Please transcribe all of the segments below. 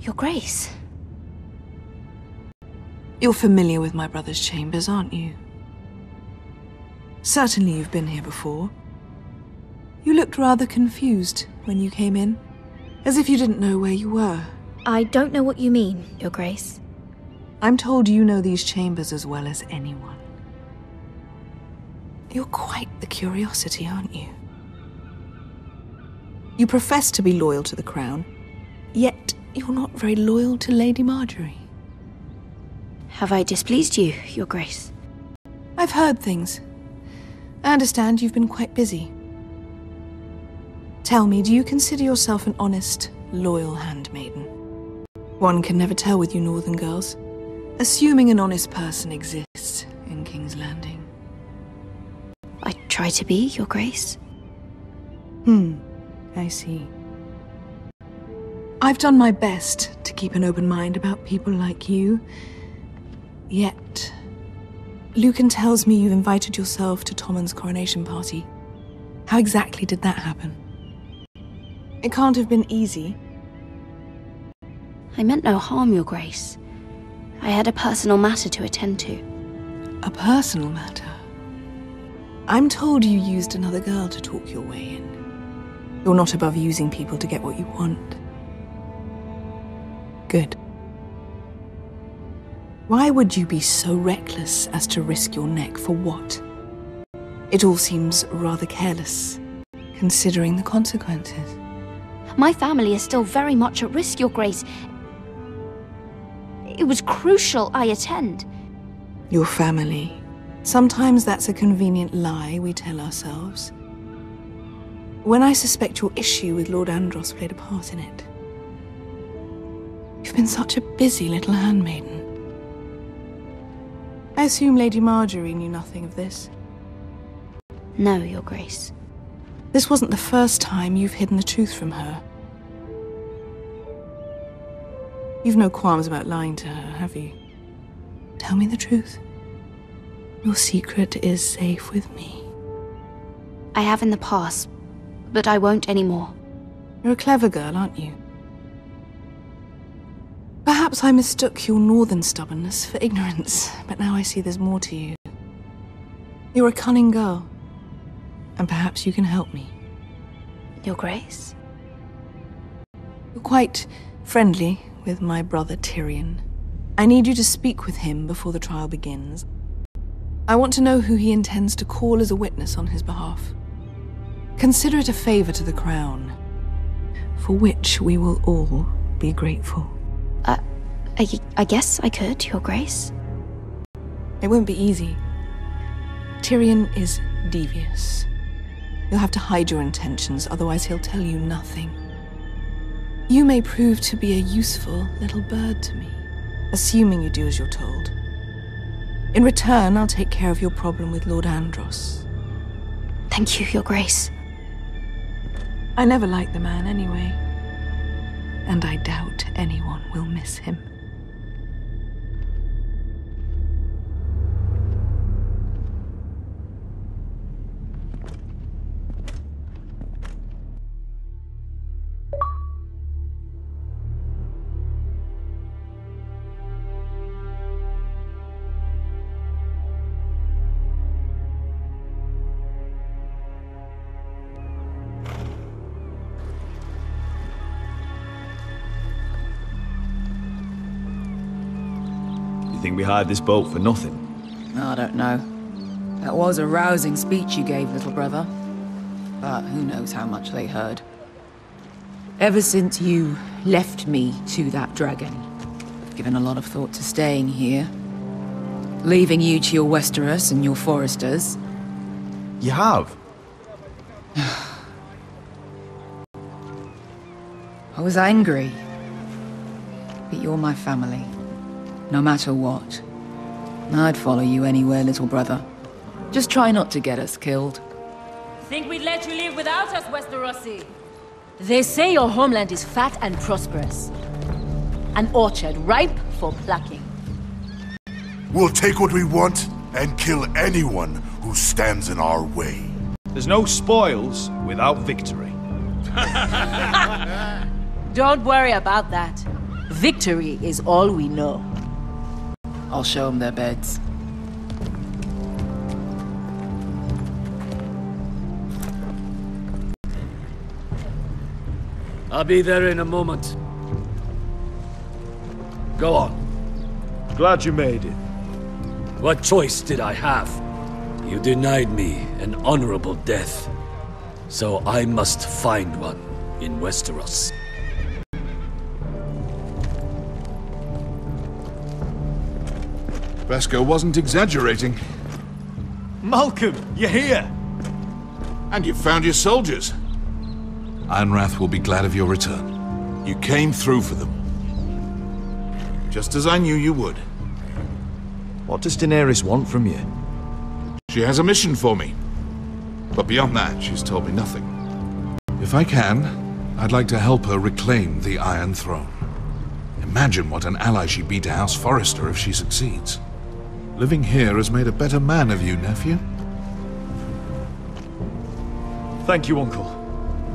Your Grace. You're familiar with my brother's chambers, aren't you? Certainly you've been here before. You looked rather confused when you came in, as if you didn't know where you were. I don't know what you mean, Your Grace. I'm told you know these chambers as well as anyone. You're quite the curiosity, aren't you? You profess to be loyal to the crown, yet you're not very loyal to Lady Marjorie. Have I displeased you, Your Grace? I've heard things. I understand you've been quite busy. Tell me, do you consider yourself an honest, loyal handmaiden? One can never tell with you northern girls. Assuming an honest person exists in King's Landing. I try to be, Your Grace. I see. I've done my best to keep an open mind about people like you. Yet, Lucan tells me you've invited yourself to Tommen's coronation party. How exactly did that happen? It can't have been easy. I meant no harm, Your Grace. I had a personal matter to attend to. A personal matter? I'm told you used another girl to talk your way in. You're not above using people to get what you want. Good. Why would you be so reckless as to risk your neck for what? It all seems rather careless, considering the consequences. My family is still very much at risk, Your Grace. It was crucial I attend. Your family. Sometimes that's a convenient lie we tell ourselves. When I suspect your issue with Lord Andros played a part in it. You've been such a busy little handmaiden. I assume Lady Marjorie knew nothing of this. No, Your Grace. This wasn't the first time you've hidden the truth from her. You've no qualms about lying to her, have you? Tell me the truth. Your secret is safe with me. I have in the past, but I won't anymore. You're a clever girl, aren't you? Perhaps I mistook your northern stubbornness for ignorance, but now I see there's more to you. You're a cunning girl, and perhaps you can help me. Your Grace? You're quite friendly with my brother Tyrion. I need you to speak with him before the trial begins. I want to know who he intends to call as a witness on his behalf. Consider it a favor to the crown, for which we will all be grateful. I guess I could, Your Grace. It won't be easy. Tyrion is devious. You'll have to hide your intentions, otherwise he'll tell you nothing. You may prove to be a useful little bird to me, assuming you do as you're told. In return, I'll take care of your problem with Lord Andros. Thank you, Your Grace. I never liked the man anyway, and I doubt anyone will miss him. You think we hired this boat for nothing? I don't know. That was a rousing speech you gave, little brother. But who knows how much they heard. Ever since you left me to that dragon, I've given a lot of thought to staying here. Leaving you to your Westeros and your Foresters. You have? I was angry. But you're my family. No matter what. I'd follow you anywhere, little brother. Just try not to get us killed. Think we'd let you live without us, Westerosi? They say your homeland is fat and prosperous. An orchard ripe for plucking. We'll take what we want and kill anyone who stands in our way. There's no spoils without victory. Don't worry about that. Victory is all we know. I'll show them their beds. I'll be there in a moment. Go on. Glad you made it. What choice did I have? You denied me an honorable death. So I must find one in Westeros. Vesco wasn't exaggerating. Malcolm, you're here! And you found your soldiers. Ironrath will be glad of your return. You came through for them. Just as I knew you would. What does Daenerys want from you? She has a mission for me. But beyond that, she's told me nothing. If I can, I'd like to help her reclaim the Iron Throne. Imagine what an ally she'd be to House Forrester if she succeeds. Living here has made a better man of you, nephew. Thank you, Uncle.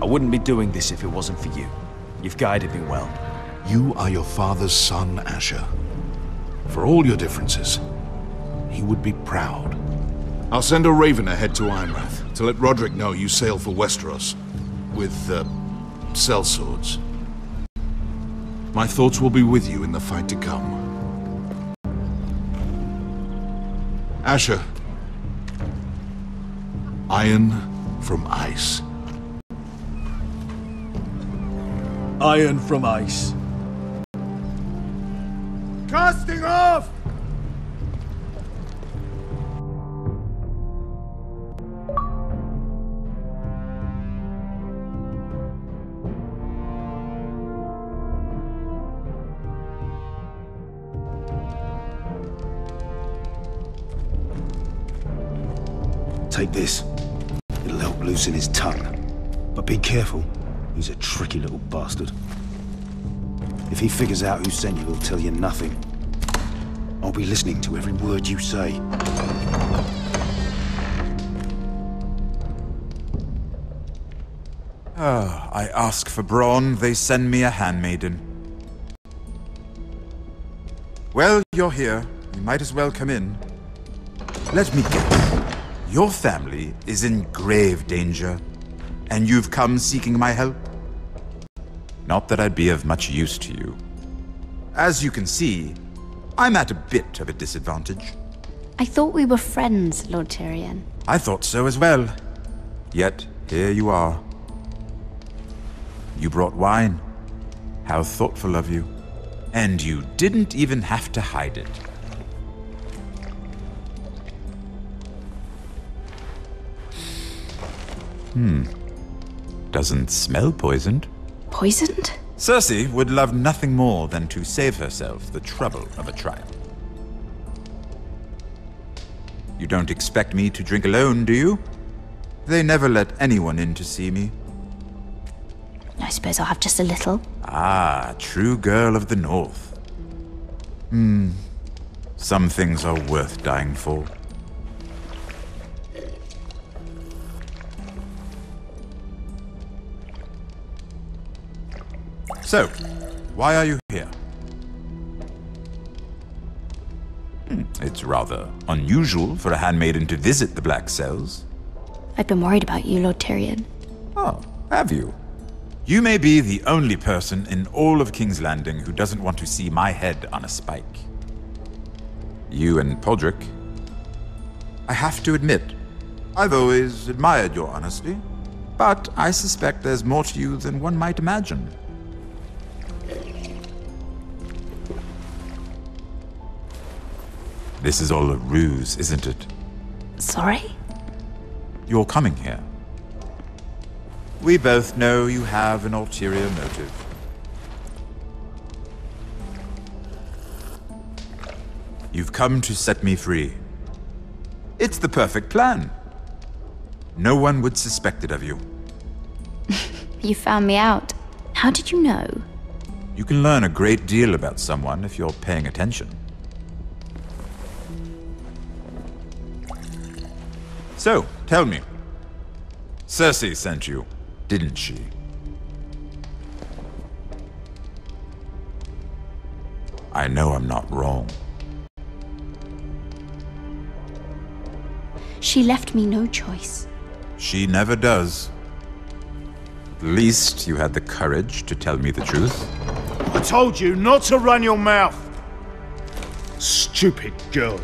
I wouldn't be doing this if it wasn't for you. You've guided me well. You are your father's son, Asher. For all your differences, he would be proud. I'll send a raven ahead to Ironrath to let Roderick know you sail for Westeros with, sellswords. My thoughts will be with you in the fight to come. Asher. Iron from ice. Iron from ice. Casting off! Take this. It'll help loosen his tongue. But be careful. He's a tricky little bastard. If he figures out who sent you, he'll tell you nothing. I'll be listening to every word you say. I ask for brawn, they send me a handmaiden. Well, you're here. You might as well come in. Let me guess. Your family is in grave danger, and you've come seeking my help? Not that I'd be of much use to you. As you can see, I'm at a bit of a disadvantage. I thought we were friends, Lord Tyrion. I thought so as well. Yet, here you are. You brought wine. How thoughtful of you. And you didn't even have to hide it. Doesn't smell poisoned. Poisoned? Cersei would love nothing more than to save herself the trouble of a trial. You don't expect me to drink alone, do you? They never let anyone in to see me. I suppose I'll have just a little. Ah, true girl of the North. Some things are worth dying for. So, why are you here? It's rather unusual for a handmaiden to visit the Black Cells. I've been worried about you, Lord Tyrion. Oh, have you? You may be the only person in all of King's Landing who doesn't want to see my head on a spike. You and Podrick. I have to admit, I've always admired your honesty, but I suspect there's more to you than one might imagine. This is all a ruse, isn't it? Sorry? You're coming here. We both know you have an ulterior motive. You've come to set me free. It's the perfect plan. No one would suspect it of you. You found me out. How did you know? You can learn a great deal about someone if you're paying attention. So, tell me. Cersei sent you, didn't she? I know I'm not wrong. She left me no choice. She never does. At least you had the courage to tell me the truth. I told you not to run your mouth! Stupid girl.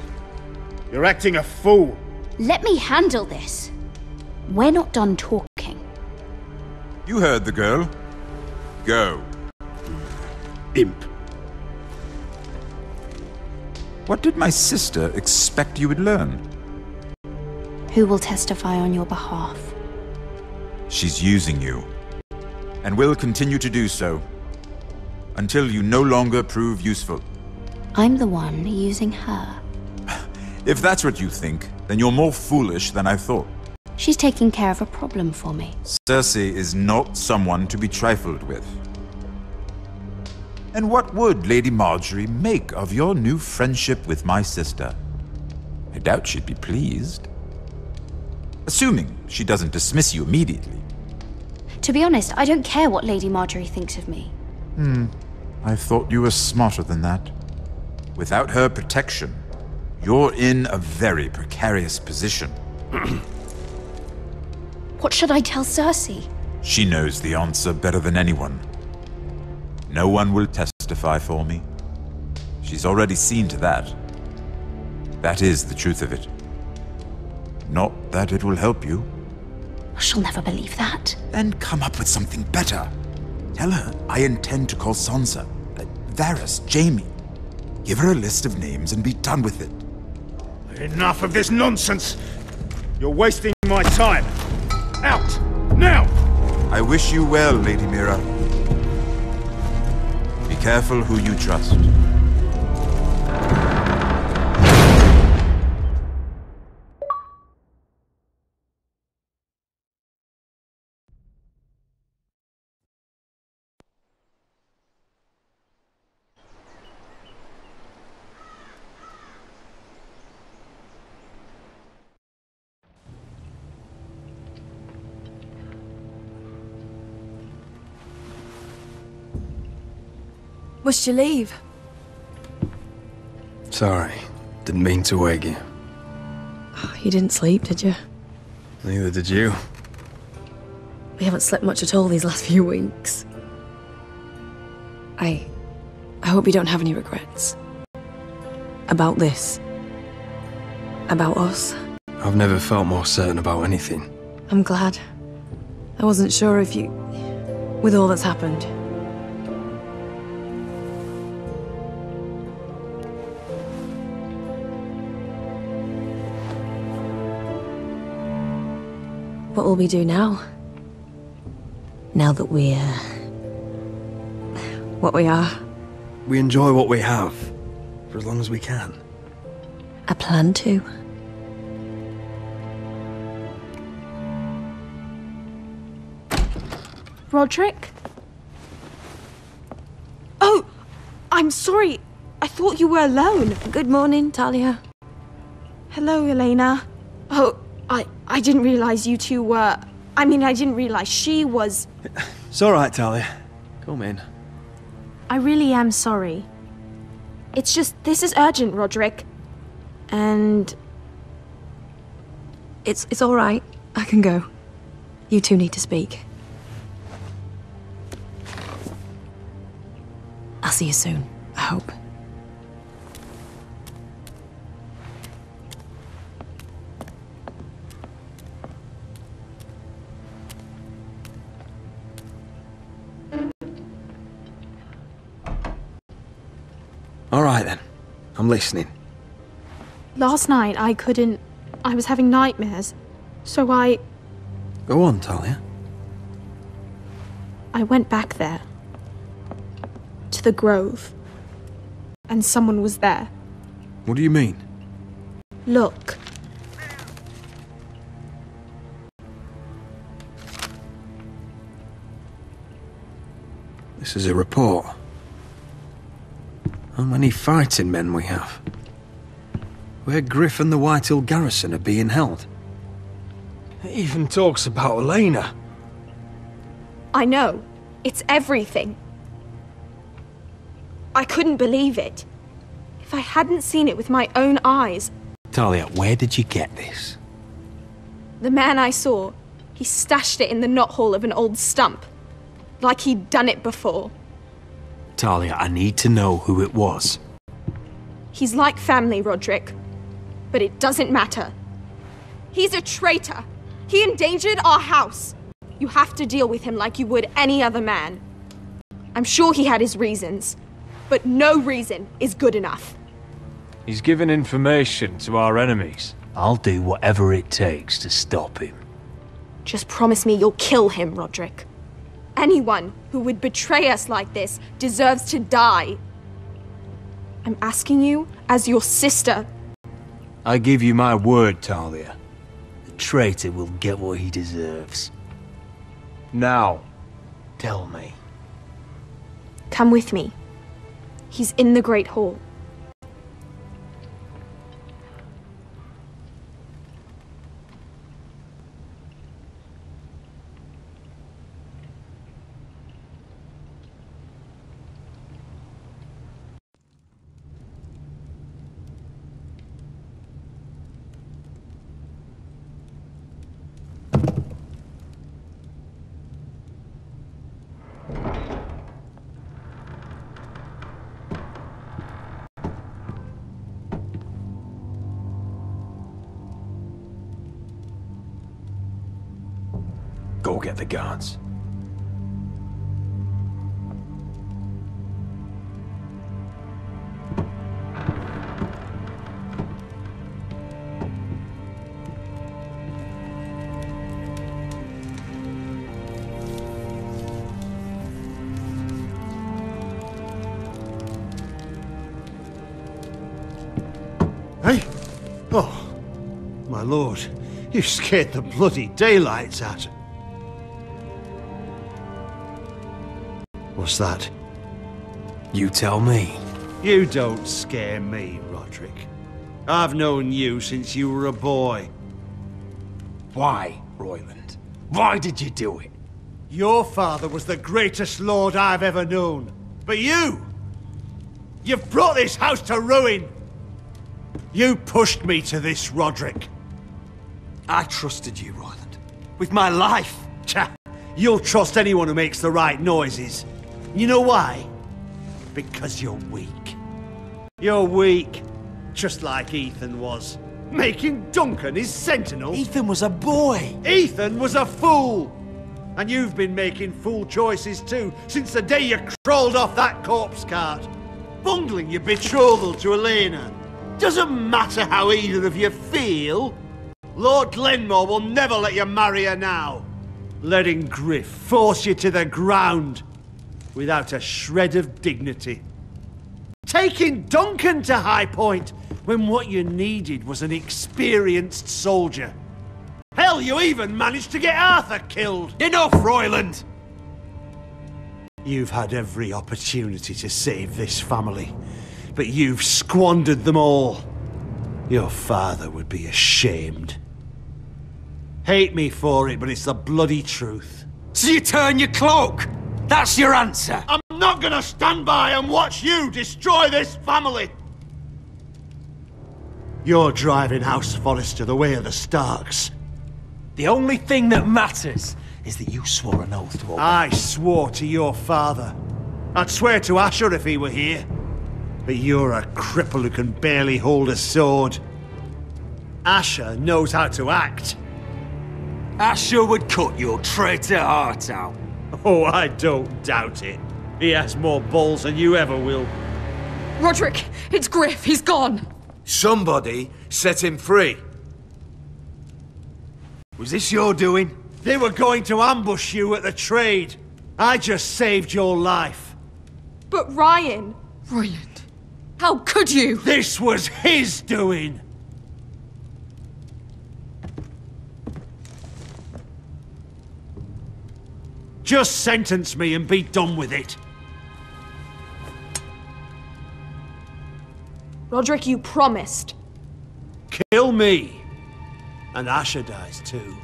You're acting a fool. Let me handle this. We're not done talking. You heard the girl. Go. Imp. What did my sister expect you would learn? Who will testify on your behalf? She's using you, and will continue to do so, until you no longer prove useful. I'm the one using her. If that's what you think, then you're more foolish than I thought. She's taking care of a problem for me. Cersei is not someone to be trifled with. And what would Lady Marjorie make of your new friendship with my sister? I doubt she'd be pleased. Assuming she doesn't dismiss you immediately. To be honest, I don't care what Lady Marjorie thinks of me. I thought you were smarter than that. Without her protection, you're in a very precarious position. What should I tell Cersei? She knows the answer better than anyone. No one will testify for me. She's already seen to that. That is the truth of it. Not that it will help you. She'll never believe that. Then come up with something better. Tell her I intend to call Sansa, Varys, Jaime. Give her a list of names and be done with it. Enough of this nonsense! You're wasting my time! Out! Now! I wish you well, Lady Mira. Be careful who you trust. Must you leave? Sorry, didn't mean to wake you. You didn't sleep, did you? Neither did you. We haven't slept much at all these last few weeks. I hope you don't have any regrets. About this. About us. I've never felt more certain about anything. I'm glad. I wasn't sure if you... with all that's happened. What will we do now? Now that we're... what we are? We enjoy what we have, for as long as we can. I plan to. Roderick? Oh! I'm sorry. I thought you were alone. Good morning, Talia. Hello, Elena. Oh, I didn't realize you two were... I mean, I didn't realize she was... It's all right, Talia. Come in. I really am sorry. It's just, this is urgent, Roderick. And... It's all right. I can go. You two need to speak. I'll see you soon, I hope. All right, then. I'm listening. last night I was having nightmares. So Go on, Talia. I went back there. To the grove. And someone was there. What do you mean? Look. This is a report. How many fighting men we have? Where Griff and the Whitehill garrison are being held. It even talks about Elena. I know. It's everything. I couldn't believe it. If I hadn't seen it with my own eyes... Talia, where did you get this? The man I saw, he stashed it in the knothole of an old stump. Like he'd done it before. Talia, I need to know who it was. He's like family, Roderick. But it doesn't matter. He's a traitor. He endangered our house. You have to deal with him like you would any other man. I'm sure he had his reasons, but no reason is good enough. He's given information to our enemies. I'll do whatever it takes to stop him. Just promise me you'll kill him, Roderick. Anyone who would betray us like this deserves to die. I'm asking you as your sister. I give you my word, Talia. The traitor will get what he deserves. Now, tell me. Come with me. He's in the Great Hall. Go get the guards. Hey? Oh, my lord, you scared the bloody daylights out. What's that? You tell me. You don't scare me, Roderick. I've known you since you were a boy. Why, Royland? Why did you do it? Your father was the greatest lord I've ever known. But you've brought this house to ruin. You pushed me to this, Roderick. I trusted you, Royland. With my life. Cha! You'll trust anyone who makes the right noises. You know why? Because you're weak. You're weak. Just like Ethan was. Making Duncan his sentinel. Ethan was a boy. Ethan was a fool. And you've been making fool choices too, since the day you crawled off that corpse cart. Bungling your betrothal to Elena. Doesn't matter how either of you feel. Lord Glenmore will never let you marry her now. Letting Griff force you to the ground without a shred of dignity. Taking Duncan to High Point when what you needed was an experienced soldier. Hell, you even managed to get Arthur killed. Enough, Royland! You've had every opportunity to save this family, but you've squandered them all. Your father would be ashamed. Hate me for it, but it's the bloody truth. So you turn your cloak? That's your answer? I'm not gonna stand by and watch you destroy this family! You're driving House Forrester the way of the Starks. The only thing that matters is that you swore an oath to obey. I swore to your father. I'd swear to Asher if he were here. But you're a cripple who can barely hold a sword. Asher knows how to act. Asher would cut your traitor heart out. Oh, I don't doubt it. He has more balls than you ever will. Roderick, it's Griff. He's gone. Somebody set him free. Was this your doing? They were going to ambush you at the trade. I just saved your life. But Ryan... Royland, how could you? This was his doing. Just sentence me and be done with it. Roderick, you promised. Kill me. And Asher dies too.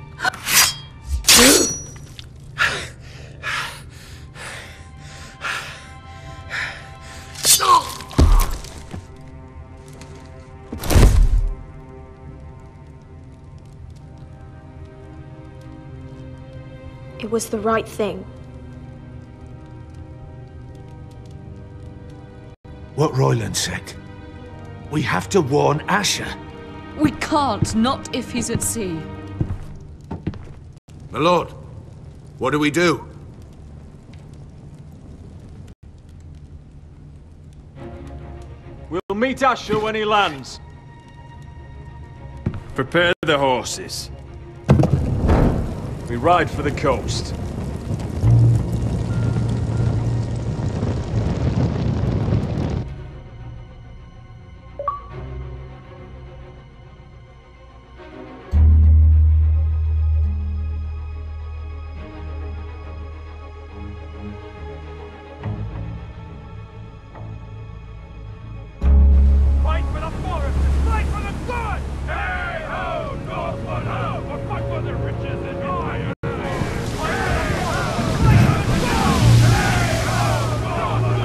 It was the right thing. What Royland said. We have to warn Asher. We can't, not if he's at sea. My lord, what do we do? We'll meet Asher when he lands. Prepare the horses. We ride for the coast.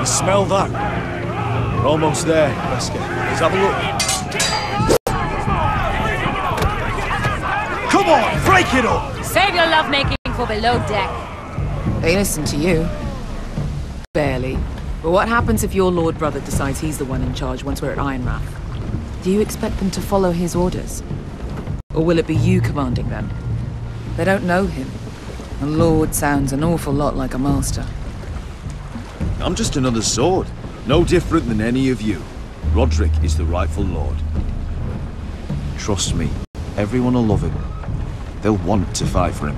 Smell that? We're almost there, Wesker. Let's have a look. Come on, break it up! Save your lovemaking for below deck. They listen to you. Barely. But what happens if your lord brother decides he's the one in charge once we're at Ironrath? Do you expect them to follow his orders? Or will it be you commanding them? They don't know him. A lord sounds an awful lot like a master. I'm just another sword. No different than any of you. Roderick is the rightful lord. Trust me, everyone will love him. They'll want to fight for him.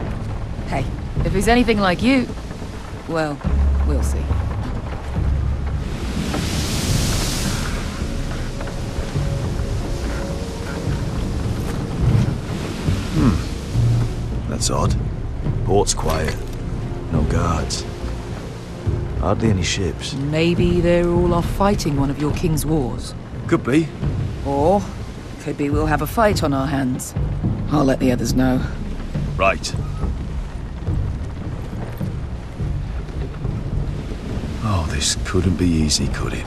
Hey, if he's anything like you, well, we'll see. That's odd. Port's quiet. No guards. Hardly any ships. Maybe they're all off fighting one of your king's wars. Could be. Or, could be we'll have a fight on our hands. I'll let the others know. Right. Oh, this couldn't be easy, could it?